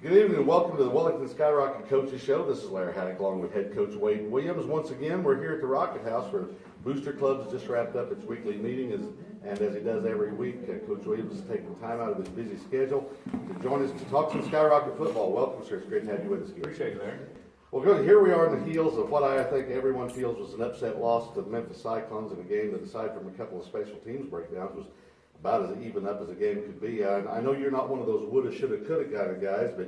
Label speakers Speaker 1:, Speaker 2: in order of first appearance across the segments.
Speaker 1: Good evening and welcome to the Wellington Skyrocket Coaches Show. This is Larry Haddock along with head coach Wade Williams. Once again, we're here at the Rocket House where Booster Club has just wrapped up its weekly meeting, and as he does every week, Coach Williams is taking time out of his busy schedule to join us to talk some Skyrocket football. Welcome, sir. It's great to have you with us again.
Speaker 2: Appreciate it, Larry.
Speaker 1: Well, good. Here we are on the heels of what I think everyone feels was an upset loss to the Memphis Cyclones in a game that, aside from a couple of special teams breakdowns, was about as even up as a game could be. I know you're not one of those woulda, shoulda, coulda kind of guys, but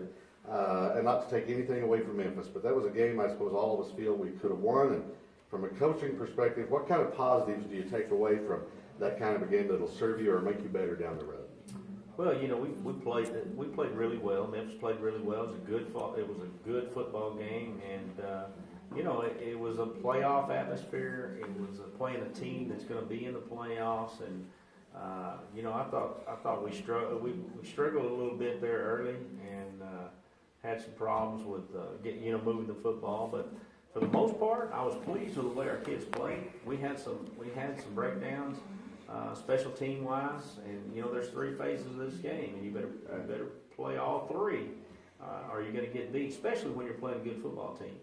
Speaker 1: and not to take anything away from Memphis, but that was a game I suppose all of us feel we could have won. And from a coaching perspective, what kind of positives do you take away from that kind of a game that'll serve you or make you better down the road?
Speaker 2: Well, you know, we played really well. Memphis played really well. It was a good football game, and you know, it was a playoff atmosphere. It was playing a team that's going to be in the playoffs, and you know, I thought we struggled a little bit there early, and had some problems with moving the football, but for the most part, I was pleased with the way our kids played. We had some breakdowns, special team wise, and you know, there's three phases of this game, and you better play all three, or you're going to get beat, especially when you're playing a good football team.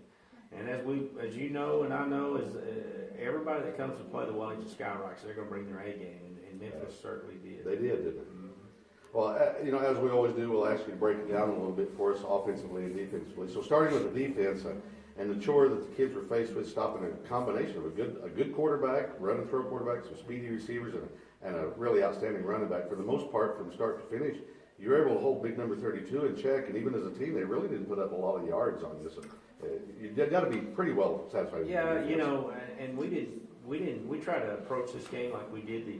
Speaker 2: And as you know, and I know, is everybody that comes to play the Wellington Skyrockets, they're going to bring their A game, and Memphis certainly did.
Speaker 1: They did, didn't they? Well, you know, as we always do, we'll ask you to break it down a little bit for us offensively and defensively. So starting with the defense and the chore that the kids were faced with, stopping a combination of a good quarterback, run and throw quarterback, some speedy receivers, and a really outstanding running back. For the most part, from start to finish, you were able to hold big number 32 in check, and even as a team, they really didn't put up a lot of yards on you. So you got to be pretty well satisfied with
Speaker 2: Yeah, you know, and we tried to approach this game like we did the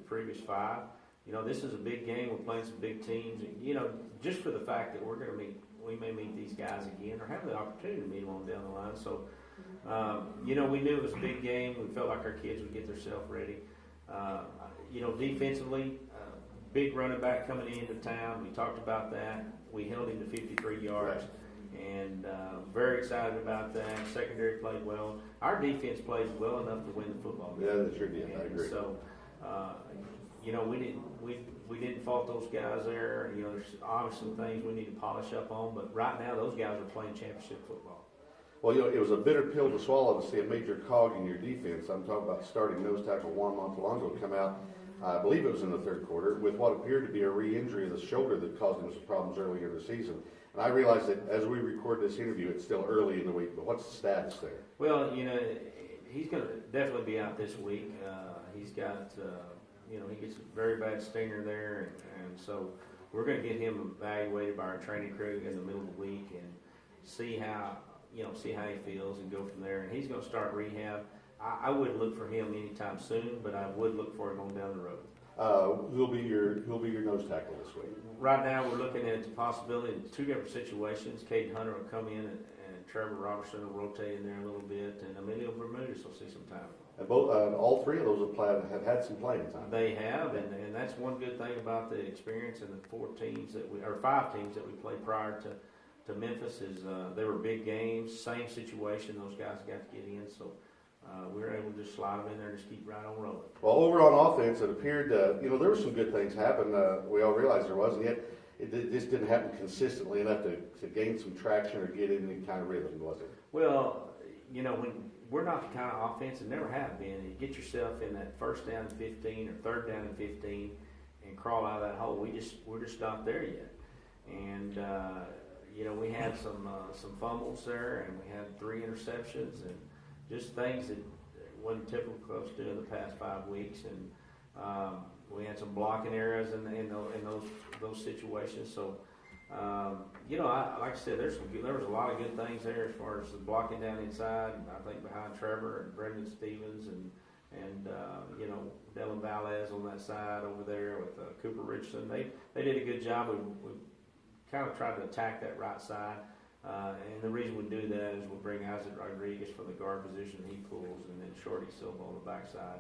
Speaker 2: previous five. You know, this is a big game. We're playing some big teams. And, you know, just for the fact that we may meet these guys again or have the opportunity to meet them on down the line. So, you know, we knew it was a big game. We felt like our kids would get themselves ready. You know, defensively, big running back coming into town. We talked about that. We held him to 53 yards. And very excited about that. Secondary played well. Our defense played well enough to win the football game.
Speaker 1: Yeah, they sure did. I agree.
Speaker 2: So, you know, we didn't fault those guys there. You know, there's obviously some things we need to polish up on, but right now those guys are playing championship football.
Speaker 1: Well, you know, it was a bitter pill to swallow to see a major cog in your defense. I'm talking about starting nose tackle Juan Montalongo come out, I believe it was in the third quarter, with what appeared to be a re-injury of the shoulder that caused him some problems earlier in the season. And I realize that as we record this interview, it's still early in the week, but what's the status there?
Speaker 2: Well, you know, he's going to definitely be out this week. He's got... you know, he gets a very bad stinger there, and so we're going to get him evaluated by our training crew in the middle of the week and see how he feels and go from there. And he's going to start rehab. I wouldn't look for him anytime soon, but I would look for him on down the road.
Speaker 1: Who'll be your nose tackle this week?
Speaker 2: Right now, we're looking at the possibility of two different situations. Caden Hunter will come in, and Trevor Robertson will rotate in there a little bit, and Emilio Bermudez will see some time.
Speaker 1: And all three of those have had some playing time.
Speaker 2: They have, and that's one good thing about the experience in the five teams that we played prior to Memphis is they were big games, same situation. Those guys got to get in, so we were able to just slide them in there and just keep right on rolling.
Speaker 1: Well, over on offense, it appeared you know, there were some good things happen. We all realized there was, and yet it just didn't happen consistently enough to gain some traction or get in any kind of rhythm, was it?
Speaker 2: Well, you know, when we're not the kind of offense, and never have been, you get yourself in that first down and 15 or third down and 15 and crawl out of that hole. We're just not there yet. And, you know, we had some fumbles there, and we had 3 interceptions, and just things that wasn't typical of us doing the past 5 weeks. And we had some blocking errors in those situations. So, you know, like I said, there was a lot of good things there as far as the blocking down inside. I think behind Trevor and Brendan Stevens and you know, Dylan Valez on that side over there with Cooper Richardson. They did a good job. We kind of tried to attack that right side. And the reason we do that is we bring Isaac Rodriguez from the guard position, he pulls, and then Shorty Silva on the backside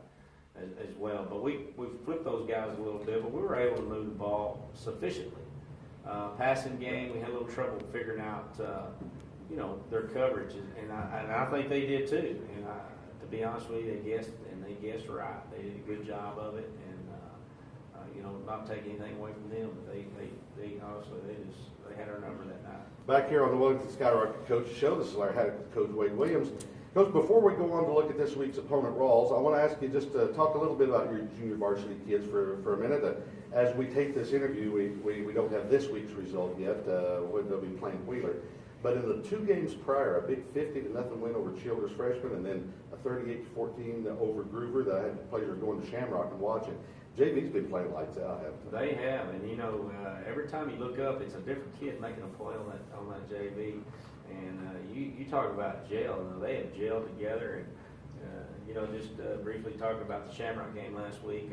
Speaker 2: as well. But we flipped those guys a little bit, but we were able to move the ball sufficiently. Passing game, we had a little trouble figuring out, you know, their coverage, and I think they did too. And to be honest with you, they guessed right. They did a good job of it, and you know, not take anything away from them. But they honestly, they had our number that night.
Speaker 1: Back here on the Wellington Skyrocket Coaches Show, this is our head coach Wade Williams. Coach, before we go on to look at this week's opponent, Ralls, I want to ask you just to talk a little bit about your junior varsity kids for a minute. As we take this interview, we don't have this week's result yet. They'll be playing Wheeler. But in the 2 games prior, a big 50-0 win over Childers Freshman, and then a 38-14 over Groover that I had the pleasure of going to Shamrock and watching. JV's been playing lights out, haven't they?
Speaker 2: They have, and every time you look up, it's a different kid making a play on that JV. And you talk about gel. They have gelled together, and just briefly talking about the Shamrock game last week.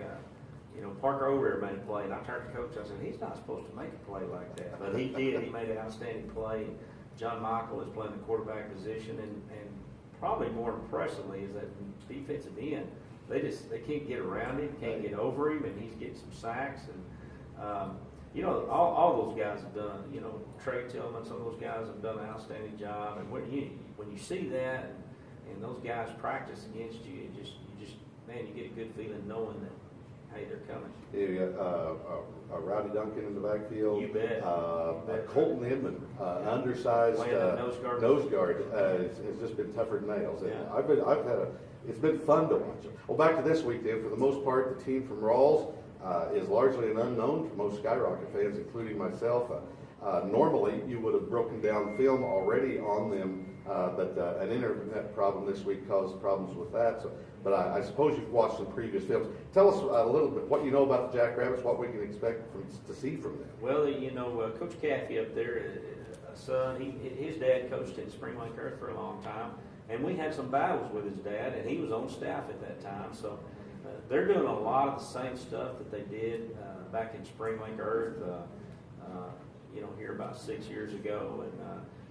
Speaker 2: Parker Over made a play, and I turned to coach. I said, he's not supposed to make a play like that, but he did. He made an outstanding play. John Michael is playing the quarterback position, and probably more impressively is that defensive end. They can't get around him, can't get over him, and he's getting some sacks. And all those guys have done. Trey Tillman, some of those guys have done an outstanding job. And when you see that, and those guys practice against you, you get a good feeling knowing that, hey, they're coming.
Speaker 1: You got Rowdy Duncan in the backfield.
Speaker 2: You bet.
Speaker 1: Colton Inman, undersized nose guard, has just been tougher than nails.
Speaker 2: Yeah.
Speaker 1: It's been fun to watch. Well, back to this week, then. For the most part, the team from Ralls is largely an unknown for most Skyrocket fans, including myself. Normally, you would have broken down film already on them, but an internet problem this week caused problems with that. But I suppose you've watched some previous films. Tell us a little bit what you know about the Jackrabbits, what we can expect to see from them.
Speaker 2: Well, Coach Caffey up there, son, his dad coached in Spring Lake Earth for a long time, and we had some battles with his dad, and he was on staff at that time. So they're doing a lot of the same stuff that they did back in Spring Lake Earth, here about 6 years ago, and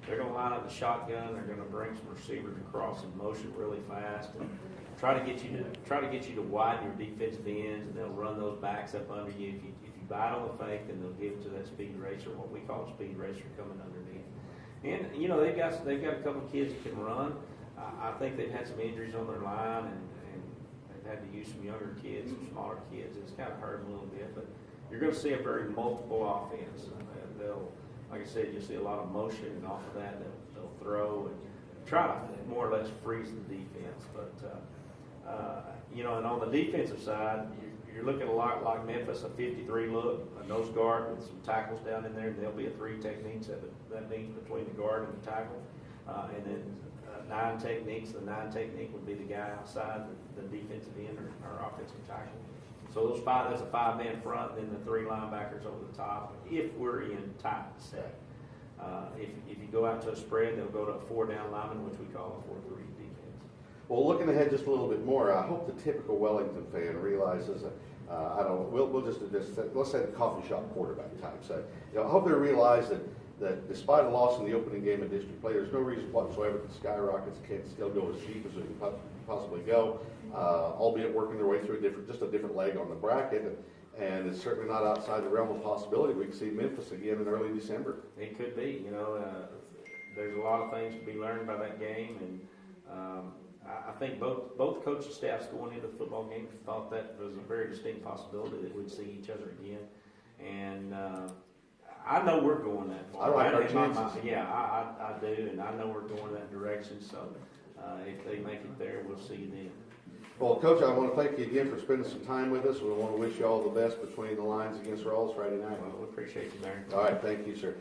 Speaker 2: they're going to line up the shotgun. They're going to bring some receivers across in motion really fast, and try to get you to widen your defensive ends, and they'll run those backs up under you. If you bite on the fake, then they'll give it to that speed racer, what we call a speed racer, coming underneath. And they've got a couple of kids that can run. I think they've had some injuries on their line, and they've had to use some younger kids, some smaller kids. It's kind of hurt them a little bit, but you're going to see a very multiple offense. Like I said, you'll see a lot of motion, and off of that, they'll throw and try to more or less freeze the defense. But and on the defensive side, you're looking a lot like Memphis, a 53 look, a nose guard with some tackles down in there. There'll be a 3 techniques that means between the guard and the tackle, and then 9 techniques. The 9 technique would be the guy outside the defensive end or offensive tackle. So that's a 5-man front, and then the 3 linebackers over the top. If we're in tight set, if you go out to a spread, they'll go to a 4-down lineman, which we call a 4-3 defense.
Speaker 1: Well, looking ahead just a little bit more, I hope the typical Wellington fan realizes that. We'll just let's say the coffee shop quarterback type. So, I hope they realize that despite a loss in the opening game of district play, there's no reason whatsoever that the Skyrockets can't still go as deep as they can possibly go, albeit working their way through just a different leg on the bracket. And it's certainly not outside the realm of possibility. We can see Memphis again in early December.
Speaker 2: It could be. There's a lot of things to be learned by that game, and I think both coaching staffs going into the football game thought that was a very distinct possibility that we'd see each other again. And I know we're going that far.
Speaker 1: I like our chances.
Speaker 2: I do, and I know we're going that direction. So if they make it there, we'll see you then.
Speaker 1: Well, Coach, I want to thank you again for spending some time with us. We want to wish you all the best between the lines against Ralls Friday night.
Speaker 2: Well, we appreciate you, Darren.
Speaker 1: All right, thank you, sir.